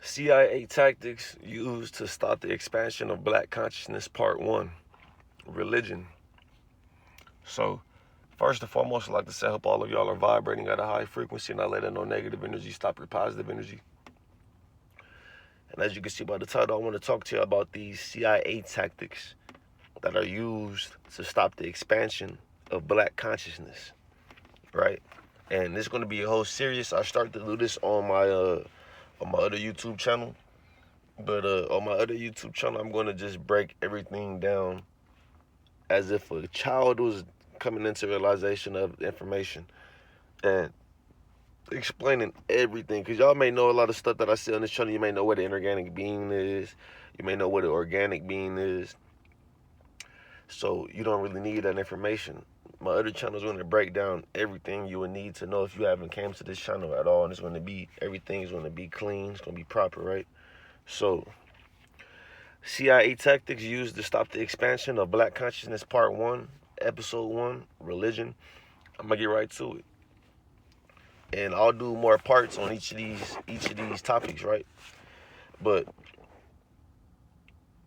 CIA tactics used to stop the expansion of black consciousness, part one, religion. So, first and foremost, I'd like to say, I hope all of y'all are vibrating at a high frequency, not letting no negative energy stop your positive energy. And as you can see by the title, I want to talk to you about these CIA tactics that are used to stop the expansion of black consciousness, right? And this is going to be a whole series. I started to do this on my other YouTube channel. But on my other YouTube channel, I'm going to just break everything down as if a child was coming into realization of information and explaining everything. Because y'all may know a lot of stuff that I say on this channel. You may know what an inorganic being is. You may know what an organic being is. So you don't really need that information. My other channel is going to break down everything you would need to know if you haven't came to this channel at all. And it's going to be, everything's going to be clean. It's going to be proper, right? So CIA tactics used to stop the expansion of black consciousness, part one, episode one, religion. I'm gonna get right to it, and I'll do more parts on each of these topics, right? But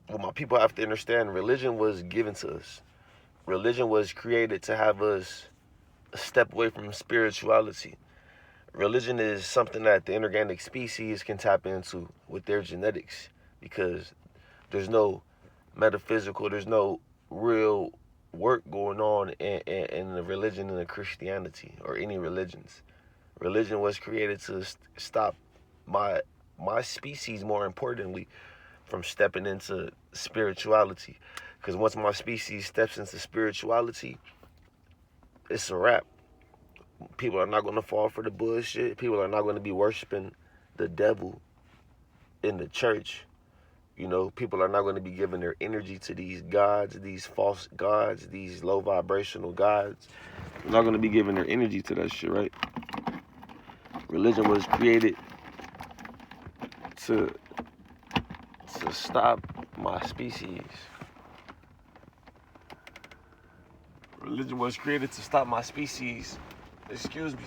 what my people have to understand, religion was given to us. Religion was created to have us step away from spirituality. Religion is something that the inorganic species can tap into with their genetics, because there's no metaphysical, there's no real work going on in the religion and the Christianity or any religions. Religion was created to stop my species, more importantly, from stepping into spirituality. Because once my species steps into spirituality, it's a wrap. People are not going to fall for the bullshit. People are not going to be worshiping the devil in the church. You know, people are not going to be giving their energy to these gods, these false gods, these low vibrational gods. They're not going to be giving their energy to that shit, right? Religion was created to stop my species. Religion was created to stop my species. Excuse me.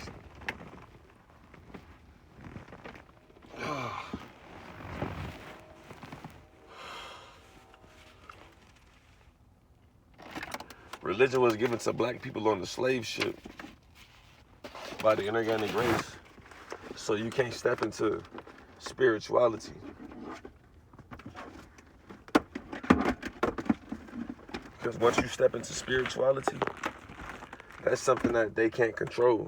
Religion was given to black people on the slave ship by the inorganic race. So you can't step into spirituality. Because once you step into spirituality, that's something that they can't control.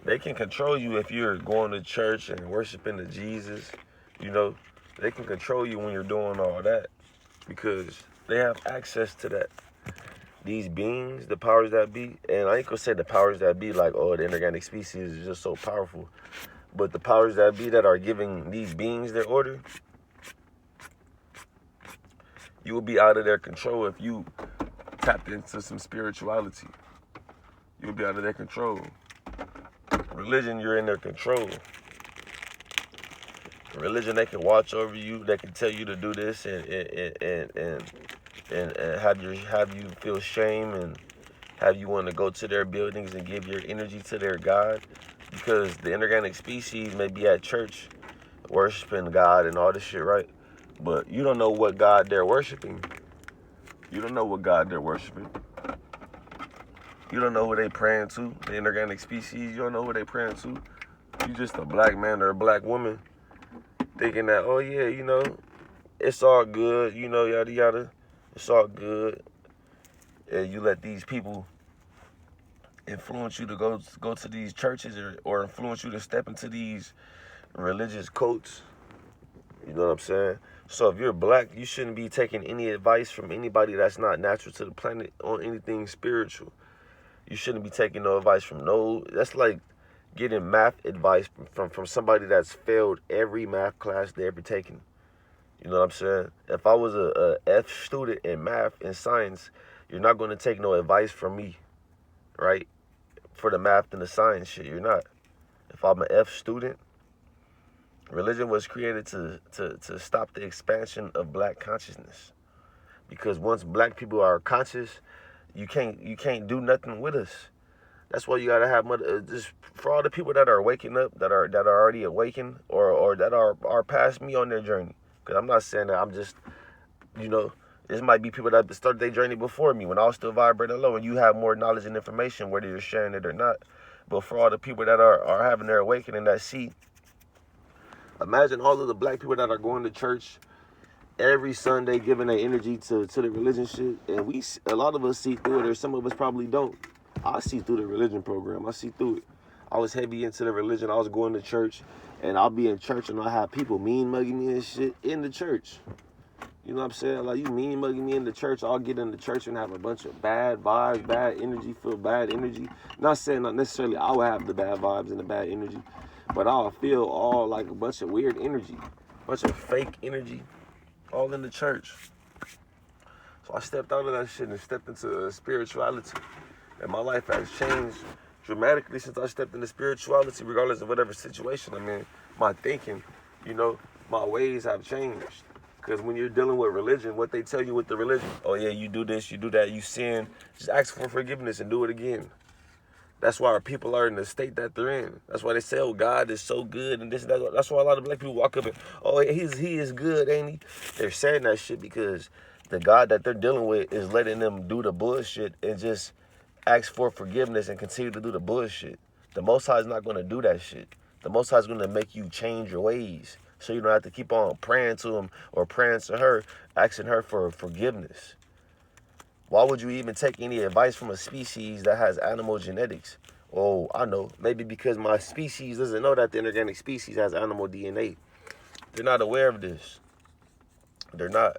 They can control you if you're going to church and worshiping the Jesus. You know, they can control you when you're doing all that because they have access to that. These beings, the powers that be, and I ain't gonna say the powers that be like, oh, the inorganic species is just so powerful. But the powers that be that are giving these beings their order, you will be out of their control if you tapped into some spirituality. You'll be out of their control. Religion, you're in their control. Religion, they can watch over you. They can tell you to do this and have you feel shame and have you want to go to their buildings and give your energy to their God, because the inorganic species may be at church worshiping God and all this shit, right? But you don't know what God they're worshiping. You don't know what God they're worshiping. You don't know who they praying to. The inorganic species, you don't know who they praying to. You just a black man or a black woman thinking that, oh yeah, you know, it's all good, you know, yada yada. It's all good. And you let these people influence you to go to these churches or influence you to step into these religious cults. You know what I'm saying? So if you're black, you shouldn't be taking any advice from anybody that's not natural to the planet on anything spiritual. You shouldn't be taking no advice from no. That's like getting math advice from somebody that's failed every math class they ever taken. You know what I'm saying? If I was a F student in math and science, you're not going to take no advice from me, right? For the math and the science shit, you're not. If I'm an F student, religion was created to stop the expansion of black consciousness. Because once black people are conscious, you can't do nothing with us. That's why you gotta have just for all the people that are waking up, that are already awakened, or that are past me on their journey. Cause I'm not saying that I'm just, you know, this might be people that started their journey before me when I was still vibrating low, and you have more knowledge and information whether you're sharing it or not. But for all the people that are having their awakening, that see, imagine all of the black people that are going to church every Sunday, giving their energy to the religion shit, and a lot of us see through it, or some of us probably don't. I see through the religion program. I see through it. I was heavy into the religion. I was going to church, and I'll be in church, and I'll have people mean mugging me and shit in the church. You know what I'm saying? Like, you mean mugging me in the church, I'll get in the church and have a bunch of bad vibes, bad energy, feel bad energy. Not saying not necessarily I will have the bad vibes and the bad energy, but I'll feel all like a bunch of weird energy, bunch of fake energy, all in the church. So I stepped out of that shit and stepped into spirituality. And my life has changed dramatically since I stepped into spirituality, regardless of whatever situation I'm in. My thinking, my ways have changed. Because when you're dealing with religion, what they tell you with the religion, oh yeah, you do this, you do that, you sin, just ask for forgiveness and do it again. That's why our people are in the state that they're in. That's why they say, oh, God is so good and this and that. That's why a lot of black people walk up and, oh, he is good, ain't he? They're saying that shit because the God that they're dealing with is letting them do the bullshit and just ask for forgiveness and continue to do the bullshit. The Most High is not going to do that shit. The Most High is going to make you change your ways so you don't have to keep on praying to him or praying to her, asking her for forgiveness. Why would you even take any advice from a species that has animal genetics? Oh, I know. Maybe because my species doesn't know that the inorganic species has animal DNA. They're not aware of this. They're not.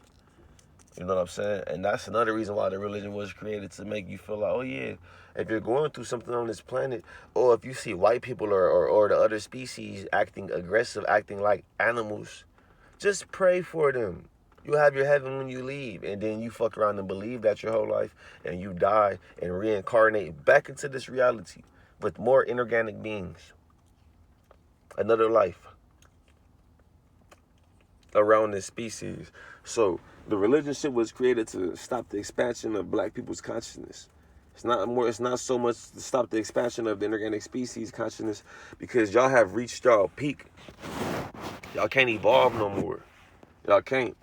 You know what I'm saying? And that's another reason why the religion was created, to make you feel like, oh yeah, if you're going through something on this planet, or if you see white people or the other species acting aggressive, acting like animals, just pray for them. You have your heaven when you leave, and then you fuck around and believe that your whole life, and you die and reincarnate back into this reality with more inorganic beings. Another life around this species. So the religion shit was created to stop the expansion of black people's consciousness. It's not so much to stop the expansion of the inorganic species consciousness, because y'all have reached y'all peak. Y'all can't evolve no more. Y'all can't.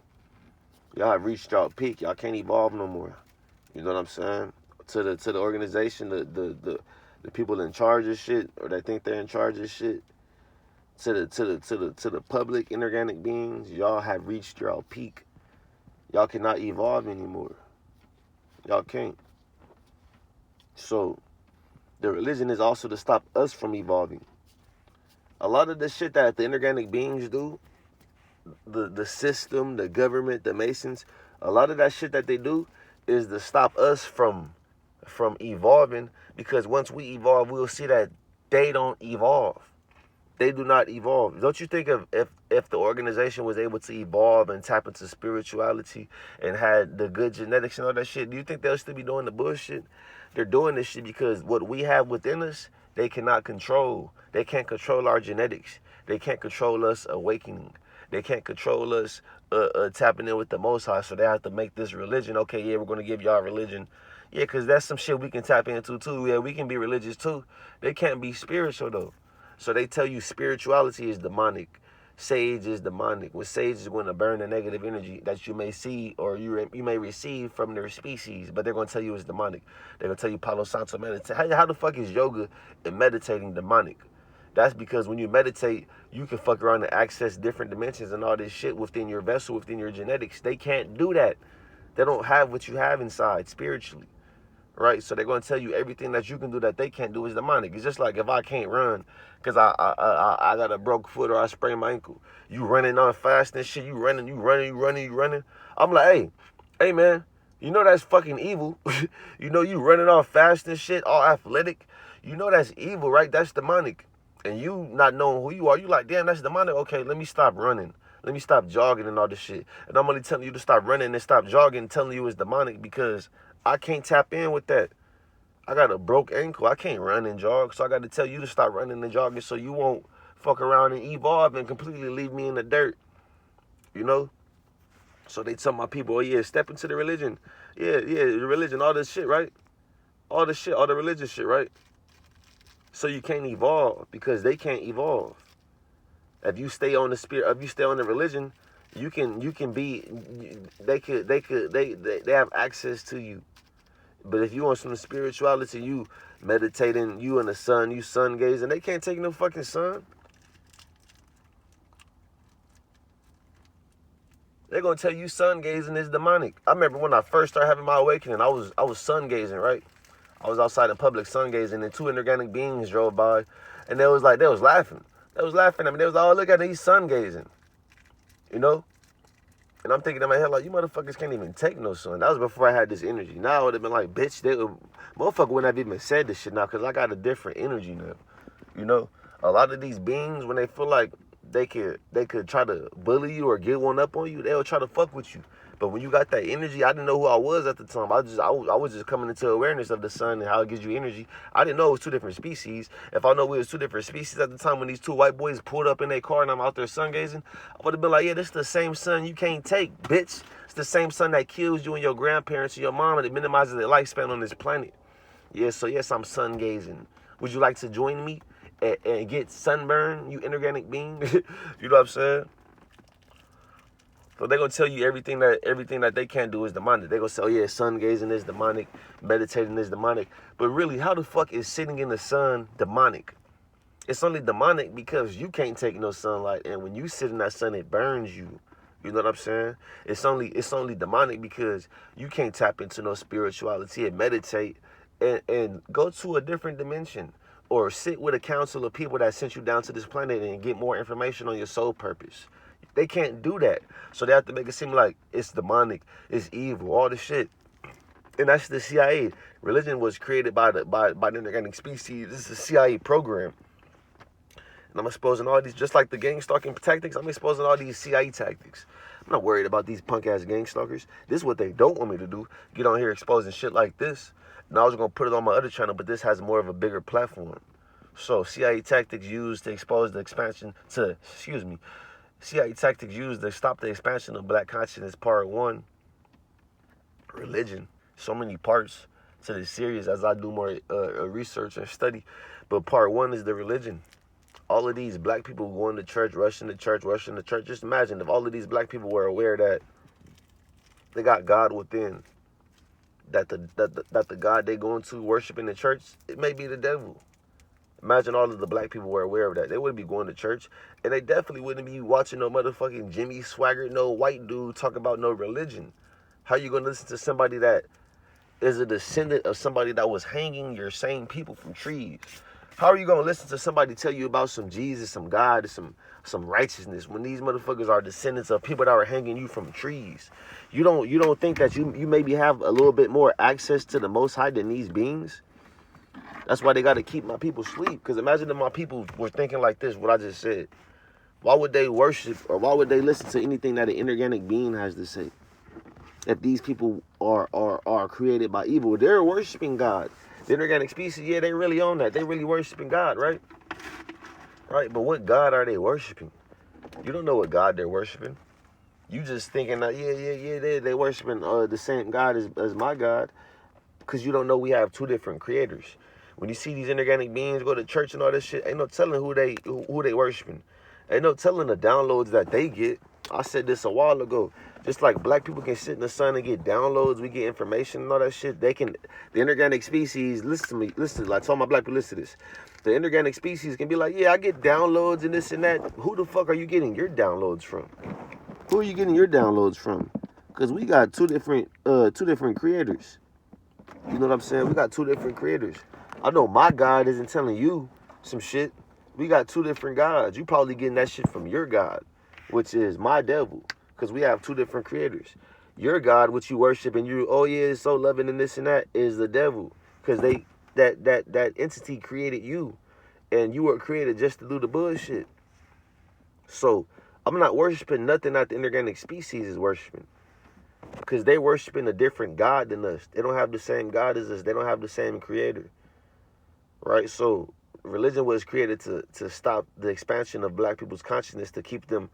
Y'all have reached y'all peak. Y'all can't evolve no more. You know what I'm saying? To the organization, the people in charge of shit, or they think they're in charge of shit. To the public inorganic beings, y'all have reached y'all peak. Y'all cannot evolve anymore. Y'all can't. So the religion is also to stop us from evolving. A lot of the shit that the inorganic beings do, the system, the government, the Masons, a lot of that shit that they do is to stop us from evolving, because once we evolve, we'll see that they don't evolve. They do not evolve. Don't you think of if the organization was able to evolve and tap into spirituality and had the good genetics and all that shit, do you think they'll still be doing the bullshit? They're doing this shit because what we have within us, they cannot control. They can't control our genetics. They can't control us awakening. They can't control us tapping in with the Most High, so they have to make this religion. Okay, yeah, we're going to give y'all religion. Yeah, because that's some shit we can tap into too. Yeah, we can be religious too. They can't be spiritual though. So they tell you spirituality is demonic. Sage is demonic. Well, sage is going to burn the negative energy that you may see or you may receive from their species, but they're going to tell you it's demonic. They're going to tell you Palo Santo meditate. How the fuck is yoga and meditating demonic? That's because when you meditate, you can fuck around and access different dimensions and all this shit within your vessel, within your genetics. They can't do that. They don't have what you have inside spiritually. Right? So they're going to tell you everything that you can do that they can't do is demonic. It's just like if I can't run because I got a broke foot or I sprained my ankle. You running on fast and shit. You running. I'm like, hey man, you know that's fucking evil. You know you running on fast and shit, all athletic. You know that's evil, right? That's demonic. And you not knowing who you are, you like, damn, that's demonic. Okay, let me stop running. Let me stop jogging and all this shit. And I'm only telling you to stop running and stop jogging, telling you it's demonic because I can't tap in with that. I got a broke ankle. I can't run and jog. So I got to tell you to stop running and jogging so you won't fuck around and evolve and completely leave me in the dirt. You know? So they tell my people, oh yeah, step into the religion. Yeah, the religion, all this shit, right? All the shit, all the religious shit, right? So you can't evolve because they can't evolve. If you stay on the spirit, if you stay on the religion, you can be. They have access to you. But if you want some spirituality, you meditating, you in the sun, you sun gazing, they can't take no fucking sun. They're gonna tell you sun gazing is demonic. I remember when I first started having my awakening, I was sun gazing, right? I was outside in public sun gazing, and two inorganic beings drove by, and they was laughing. They was laughing at me. They was like, oh, look at these sun gazing, you know? And I'm thinking in my head, like, you motherfuckers can't even take no sun. That was before I had this energy. Now it would have been like, bitch, motherfucker wouldn't have even said this shit now because I got a different energy now. You know? A lot of these beings, when they feel like they could try to bully you or get one up on you, they'll try to fuck with you. But when you got that energy, I didn't know who I was at the time. I was just coming into awareness of the sun and how it gives you energy. I didn't know it was two different species. If I know we was two different species at the time when these two white boys pulled up in their car and I'm out there sun gazing, I would have been like, yeah, this is the same sun you can't take, bitch. It's the same sun that kills you and your grandparents and your mom and it minimizes their lifespan on this planet. Yeah, so yes, I'm sun gazing. Would you like to join me and get sunburn, you inorganic being? You know what I'm saying? So they're gonna tell you everything that they can't do is demonic. They're gonna say, oh yeah, sun gazing is demonic, meditating is demonic. But really, how the fuck is sitting in the sun demonic? It's only demonic because you can't take no sunlight, and when you sit in that sun, it burns you. You know what I'm saying? It's only demonic because you can't tap into no spirituality and meditate and go to a different dimension or sit with a council of people that sent you down to this planet and get more information on your soul purpose. They can't do that. So they have to make it seem like it's demonic, it's evil, all this shit. And that's the CIA. Religion was created by the inorganic species. This is a CIA program. And I'm exposing all these, just like the gang stalking tactics, I'm exposing all these CIA tactics. I'm not worried about these punk ass gang stalkers. This is what they don't want me to do. Get on here exposing shit like this. And I was gonna put it on my other channel, but this has more of a bigger platform. So CIA tactics used to expose the expansion to, CIA tactics used to stop the expansion of black consciousness, part 1. Religion. So many parts to this series as I do more research and study. But part 1 is the religion. All of these black people going to church, rushing to church. Just imagine if all of these black people were aware that they got God within. That the God they going to worship in the church, it may be the devil. Imagine all of the black people were aware of that. They wouldn't be going to church. And they definitely wouldn't be watching no motherfucking Jimmy Swaggart, no white dude talk about no religion. How you going to listen to somebody that is a descendant of somebody that was hanging your same people from trees? How are you going to listen to somebody tell you about some Jesus, some God, some righteousness when these motherfuckers are descendants of people that were hanging you from trees? You don't think that you maybe have a little bit more access to the Most High than these beings? That's why they got to keep my people asleep. Because imagine if my people were thinking like this, what I just said. Why would they worship or why would they listen to anything that an inorganic being has to say? If these people are created by evil, they're worshiping God. The inorganic species, yeah, they really own that. They really worshiping God, right? Right, but what God are they worshiping? You don't know what God they're worshiping. You just thinking that, yeah, they worshiping the same God as my God. Because you don't know we have two different creators. When you see these inorganic beings go to church and all this shit, ain't no telling who they worshiping. Ain't no telling the downloads that they get. I said this a while ago. Just like black people can sit in the sun and get downloads, we get information and all that shit. The inorganic species, listen to me, like tell my black people, listen to this. The inorganic species can be like, yeah, I get downloads and this and that. Who the fuck are you getting your downloads from? Who are you getting your downloads from? Because we got two different creators. You know what I'm saying? We got two different creators. I know my God isn't telling you some shit. We got two different gods. You probably getting that shit from your God, which is my devil, because we have two different creators. Your God, which you worship and you, oh yeah, it's so loving and this and that, is the devil, because that entity created you, and you were created just to do the bullshit. So I'm not worshiping nothing that the inorganic species is worshiping. Because they worshiping a different God than us. They don't have the same God as us. They don't have the same creator. Right? So religion was created to stop the expansion of black people's consciousness, to keep them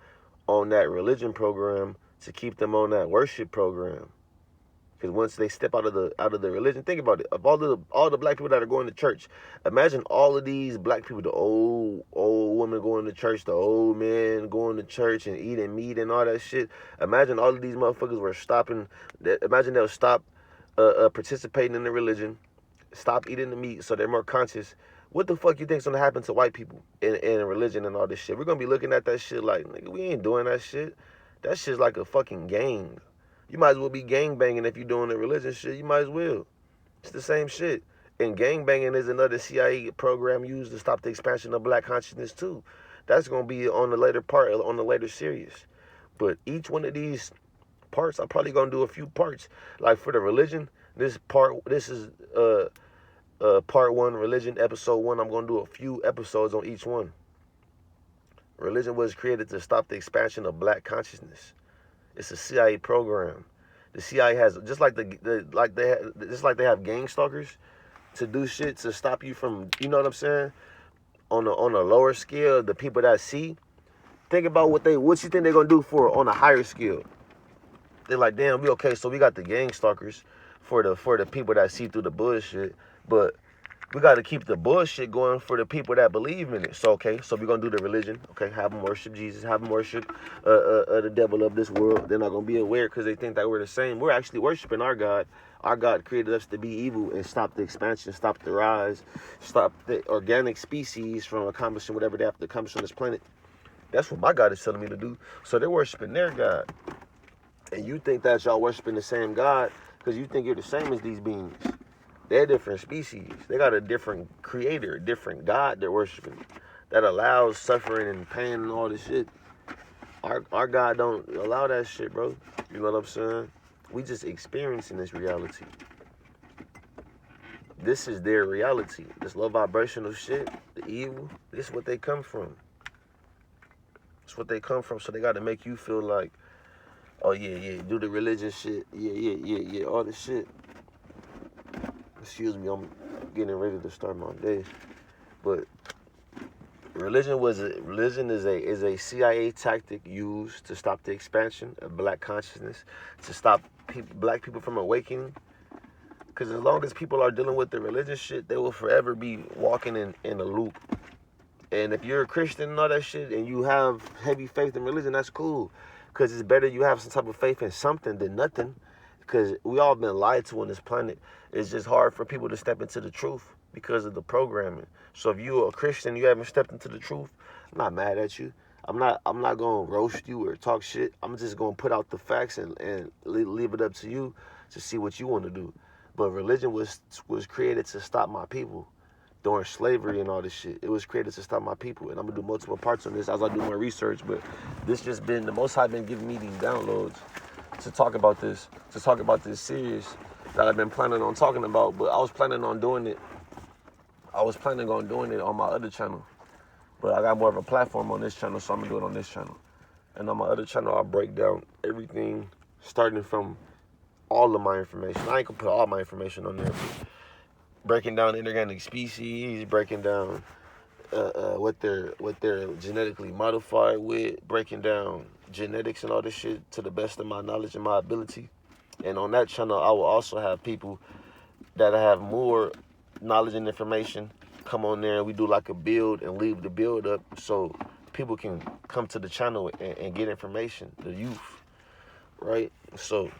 on that religion program, to keep them on that worship program. Because once they step out of the religion, think about it. Of all the black people that are going to church, imagine all of these black people, the old women going to church, the old men going to church and eating meat and all that shit. Imagine all of these motherfuckers were stopping. Imagine they'll stop participating in the religion, stop eating the meat, so they're more conscious. What the fuck you think's gonna happen to white people in religion and all this shit? We're gonna be looking at that shit like, nigga, we ain't doing that shit. That shit's like a fucking gang. You might as well be gang banging if you're doing the religion shit. You might as well. It's the same shit. And gang banging is another CIA program used to stop the expansion of black consciousness too. That's gonna be on the later part, on the later series. But each one of these parts, I'm probably gonna do a few parts. Like for the religion, this is part 1, religion, episode 1. I'm gonna do a few episodes on each one. Religion was created to stop the expansion of black consciousness. It's a CIA program. The CIA has just like they have gang stalkers to do shit to stop you from, you know what I'm saying? On a lower scale, the people that see, think about what you think they're gonna do for on a higher scale. They're like, damn, so we got the gang stalkers for the people that see through the bullshit, but we got to keep the bullshit going for the people that believe in it. So, so we're going to do the religion. Okay, have them worship Jesus, have them worship the devil of this world. They're not going to be aware because they think that we're the same. We're actually worshiping our God. Our God created us to be evil and stop the expansion, stop the rise, stop the organic species from accomplishing whatever they have to accomplish on this planet. That's what my God is telling me to do. So they're worshiping their God. And you think that y'all worshiping the same God because you think you're the same as these beings. They're different species. They got a different creator, a different God they're worshiping that allows suffering and pain and all this shit. Our God don't allow that shit, bro. You know what I'm saying? We just experiencing this reality. This is their reality. This low vibrational shit, the evil, this is what they come from. It's what they come from. So they got to make you feel like, oh yeah, do the religious shit. Yeah, all this shit. Excuse me, I'm getting ready to start my day. But religion is a CIA tactic used to stop the expansion of black consciousness, to stop black people from awakening. Because as long as people are dealing with the religious shit, they will forever be walking in a loop. And if you're a Christian and all that shit, and you have heavy faith in religion, that's cool. Because it's better you have some type of faith in something than nothing. Because we all been lied to on this planet. It's just hard for people to step into the truth because of the programming. So if you're a Christian, you haven't stepped into the truth, I'm not mad at you. I'm not gonna roast you or talk shit. I'm just gonna put out the facts and leave it up to you to see what you want to do. But religion was created to stop my people during slavery and all this shit. It was created to stop my people. And I'm gonna do multiple parts on this as I do more research. But this just been the Most High been giving me these downloads to talk about this series that I've been planning on talking about. But I was planning on doing it on my other channel. But I got more of a platform on this channel, so I'm gonna do it on this channel. And on my other channel, I'll break down everything starting from all of my information. I ain't gonna put all my information on there, but breaking down inorganic species, breaking down what they're genetically modified with, breaking down genetics and all this shit to the best of my knowledge and my ability. And on that channel, I will also have people that have more knowledge and information come on there, and we do like a build and leave the build up so people can come to the channel and get information, the youth, right? So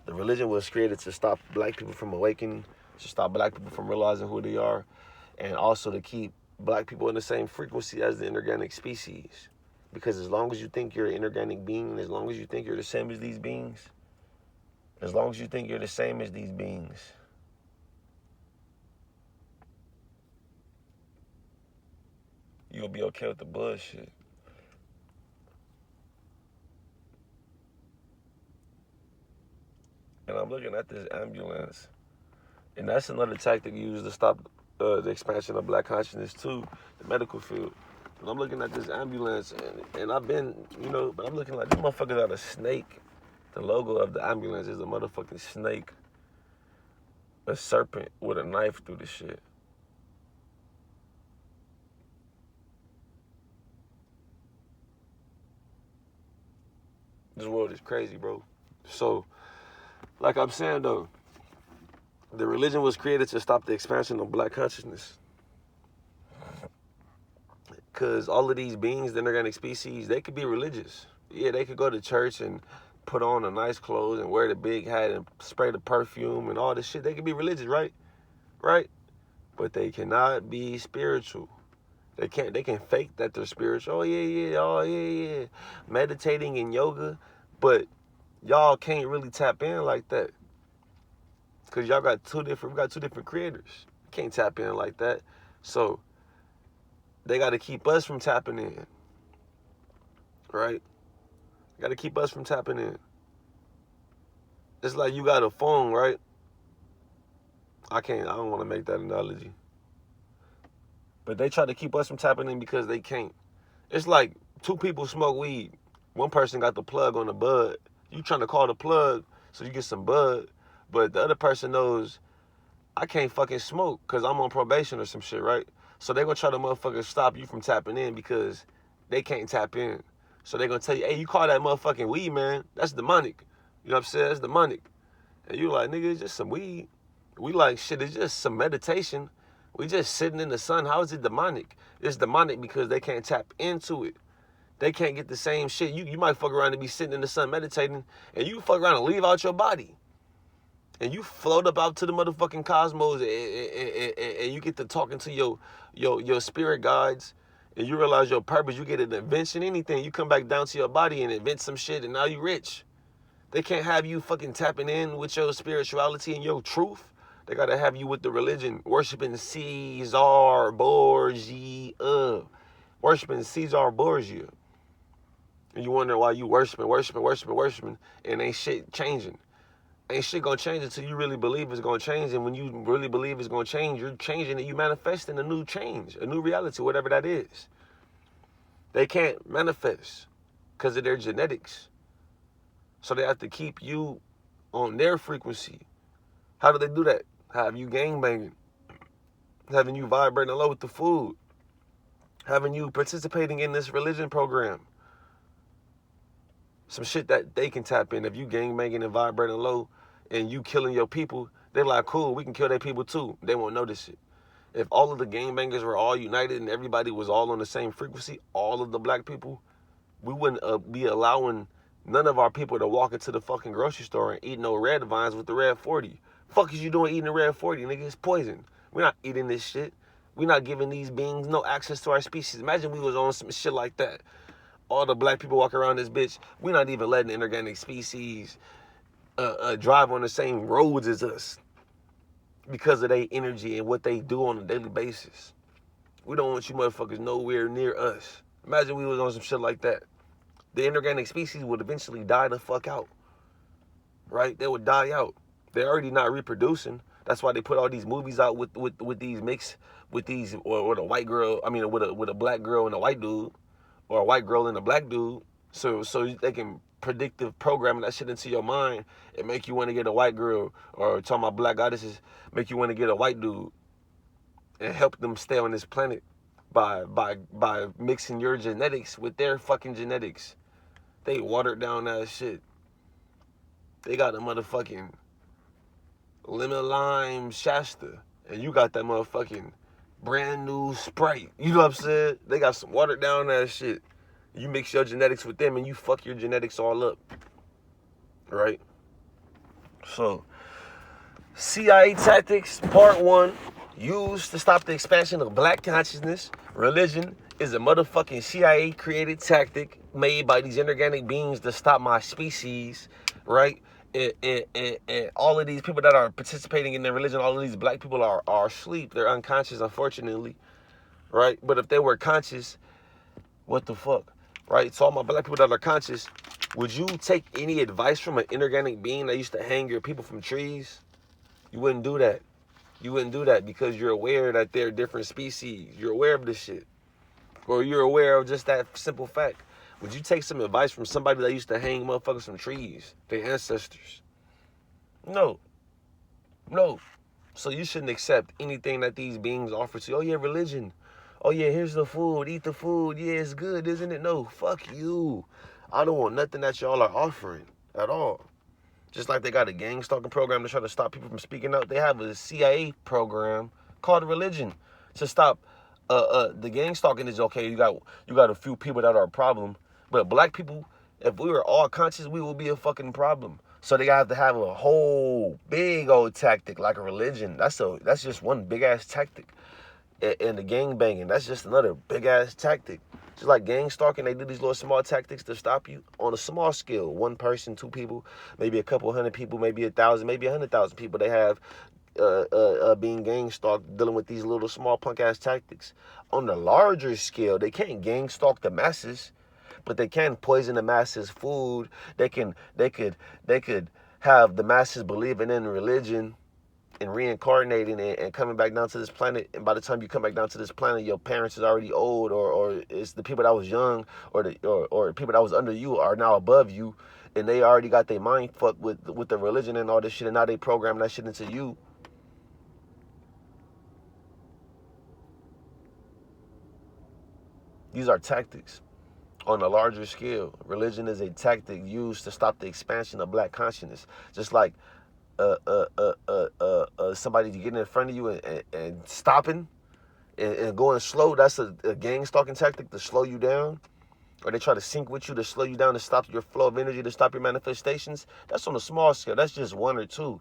the religion was created to stop black people from awakening, to stop black people from realizing who they are, and also to keep black people in the same frequency as the inorganic species. Because as long as you think you're an inorganic being, as long as you think you're the same as these beings, you'll be okay with the bullshit. And I'm looking at this ambulance, and that's another tactic used to stop the expansion of black consciousness too, the medical field. And I'm looking at this ambulance, and I've been, but I'm looking like this motherfucker got a snake. The logo of the ambulance is a motherfucking snake, a serpent with a knife through the shit. This world is crazy, bro. So like I'm saying though, the religion was created to stop the expansion of black consciousness. Because all of these beings, the inorganic species, they could be religious. Yeah, they could go to church and put on the nice clothes and wear the big hat and spray the perfume and all this shit. They could be religious, right? Right? But they cannot be spiritual. They can't. They can fake that they're spiritual. Oh yeah. Meditating and yoga, but y'all can't really tap in like that. Cause y'all got we got two different creators. Can't tap in like that. So they got to keep us from tapping in, right? Got to keep us from tapping in. It's like you got a phone, right? I don't want to make that analogy. But they try to keep us from tapping in because they can't. It's like two people smoke weed. One person got the plug on the bud. You trying to call the plug so you get some bud, but the other person knows I can't fucking smoke because I'm on probation or some shit, right? So they gonna try to motherfucker stop you from tapping in because they can't tap in. So they gonna tell you, hey, you call that motherfucking weed, man. That's demonic. You know what I'm saying? That's demonic. And you like, nigga, it's just some weed. We like, shit, it's just some meditation. We just sitting in the sun. How is it demonic? It's demonic because they can't tap into it. They can't get the same shit. You might fuck around and be sitting in the sun meditating, and you fuck around and leave out your body. And you float up out to the motherfucking cosmos, and you get to talking to your spirit guides, and you realize your purpose. You get an invention, anything. You come back down to your body and invent some shit, and now you rich. They can't have you fucking tapping in with your spirituality and your truth. They gotta have you with the religion, worshiping Caesar Borgia, worshiping Caesar Borgia. And you wonder why you worshiping, and ain't shit changing. Ain't shit gonna change until you really believe it's gonna change. And when you really believe it's gonna change, you're changing it. You manifesting a new change, a new reality, whatever that is. They can't manifest because of their genetics. So they have to keep you on their frequency. How do they do that? Have you gangbanging, having you vibrating low with the food, having you participating in this religion program. Some shit that they can tap in. If you gangbanging and vibrating low and you killing your people, they're like, cool, we can kill their people too. They won't notice it. If all of the gangbangers were all united and everybody was all on the same frequency, all of the black people, we wouldn't be allowing none of our people to walk into the fucking grocery store and eat no red vines with the red 40. Fuck is you doing eating the red 40, nigga? It's poison. We're not eating this shit. We're not giving these beings no access to our species. Imagine we was on some shit like that. All the black people walk around this bitch. We're not even letting the inorganic species drive on the same roads as us because of their energy and what they do on a daily basis. We don't want you motherfuckers nowhere near us. Imagine we was on some shit like that. The inorganic species would eventually die the fuck out. Right? They would die out. They're already not reproducing. That's why they put all these movies out with these mixed with these or the white girl. I mean, with a black girl and a white dude, or a white girl and a black dude. So they can predictive program that shit into your mind and make you want to get a white girl, or talking about black goddesses, make you want to get a white dude, and help them stay on this planet by mixing your genetics with their fucking genetics. They watered down that shit. They got a motherfucking lemon lime Shasta, and you got that motherfucking brand new Sprite. You know what I'm saying? They got some watered down that shit. You mix your genetics with them and you fuck your genetics all up. Right? So, CIA tactics, part 1, used to stop the expansion of black consciousness. Religion is a motherfucking CIA created tactic made by these inorganic beings to stop my species. Right? And all of these people that are participating in their religion, all of these black people are asleep. They're unconscious, unfortunately, right? But if they were conscious, what the fuck, right? So all my black people that are conscious, would you take any advice from an inorganic being that used to hang your people from trees? You wouldn't do that. You wouldn't do that because you're aware that they're different species. You're aware of this shit. Or you're aware of just that simple fact. Would you take some advice from somebody that used to hang motherfuckers from trees? Their ancestors? No. No. So you shouldn't accept anything that these beings offer to you. Oh yeah, religion. Oh yeah, here's the food. Eat the food. Yeah, it's good, isn't it? No, fuck you. I don't want nothing that y'all are offering at all. Just like they got a gang stalking program to try to stop people from speaking out, they have a CIA program called religion to stop the gang stalking. Is okay. You got a few people that are a problem, but black people, if we were all conscious, we would be a fucking problem. So they have to have a whole big old tactic like a religion. That's just one big ass tactic. And the gang banging, that's just another big ass tactic. Just like gang stalking, they do these little small tactics to stop you on a small scale. One person, two people, maybe a couple hundred people, maybe 1,000, maybe 100,000 people. They have being gang stalked, dealing with these little small punk ass tactics. On the larger scale, they can't gang stalk the masses, but they can poison the masses' food. They could have the masses believing in religion and reincarnating and coming back down to this planet. And by the time you come back down to this planet, your parents is already old, or it's the people that was young, or people that was under you are now above you, and they already got their mind fucked with the religion and all this shit, and now they program that shit into you. These are tactics. On a larger scale, religion is a tactic used to stop the expansion of black consciousness. Just like somebody getting in front of you and stopping and going slow, that's a gang stalking tactic to slow you down. Or they try to sync with you to slow you down, to stop your flow of energy, to stop your manifestations. That's on a small scale. That's just one or two.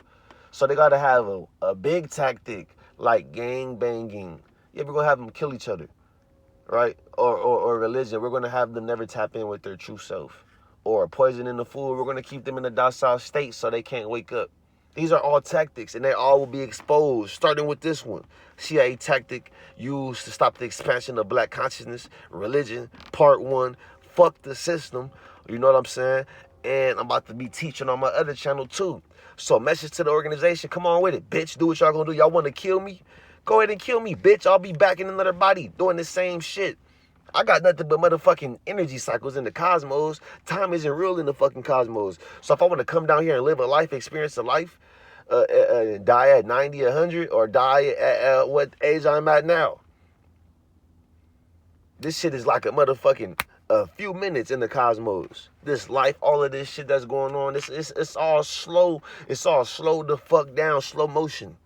So they got to have a big tactic like gang banging. Yeah, we're going to have them kill each other, right? Or religion. We're going to have them never tap in with their true self. Or poison in the food. We're going to keep them in a docile state so they can't wake up. These are all tactics, and they all will be exposed, starting with this one. CIA tactic used to stop the expansion of black consciousness, religion, part 1, fuck the system, you know what I'm saying? And I'm about to be teaching on my other channel too. So message to the organization, come on with it, bitch, do what y'all gonna do. Y'all wanna kill me? Go ahead and kill me, bitch. I'll be back in another body doing the same shit. I got nothing but motherfucking energy cycles in the cosmos. Time isn't real in the fucking cosmos. So if I want to come down here and live a life, experience a life, die at 90, 100, or die at what age I'm at now, this shit is like a motherfucking few minutes in the cosmos. This life, all of this shit that's going on, it's all slow. It's all slow the fuck down, slow motion.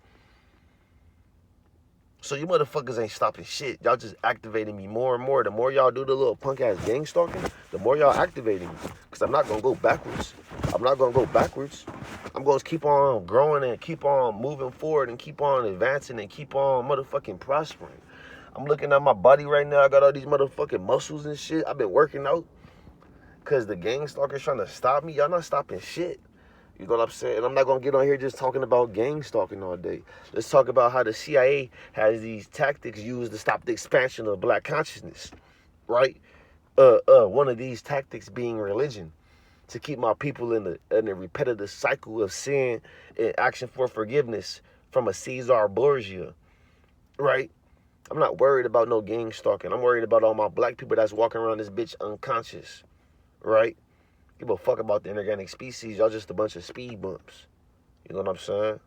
So you motherfuckers ain't stopping shit. Y'all just activating me more and more. The more y'all do the little punk ass gang stalking, the more y'all activating me. Because I'm not going to go backwards. I'm not going to go backwards. I'm going to keep on growing and keep on moving forward and keep on advancing and keep on motherfucking prospering. I'm looking at my body right now. I got all these motherfucking muscles and shit. I've been working out. Because the gang stalkers trying to stop me. Y'all not stopping shit. You know what I'm saying? And I'm not going to get on here just talking about gang stalking all day. Let's talk about how the CIA has these tactics used to stop the expansion of black consciousness, right? One of these tactics being religion, to keep my people in a repetitive cycle of sin and action for forgiveness from a Caesar Borgia, right? I'm not worried about no gang stalking. I'm worried about all my black people that's walking around this bitch unconscious, right? Give a fuck about the inorganic species. Y'all just a bunch of speed bumps. You know what I'm saying?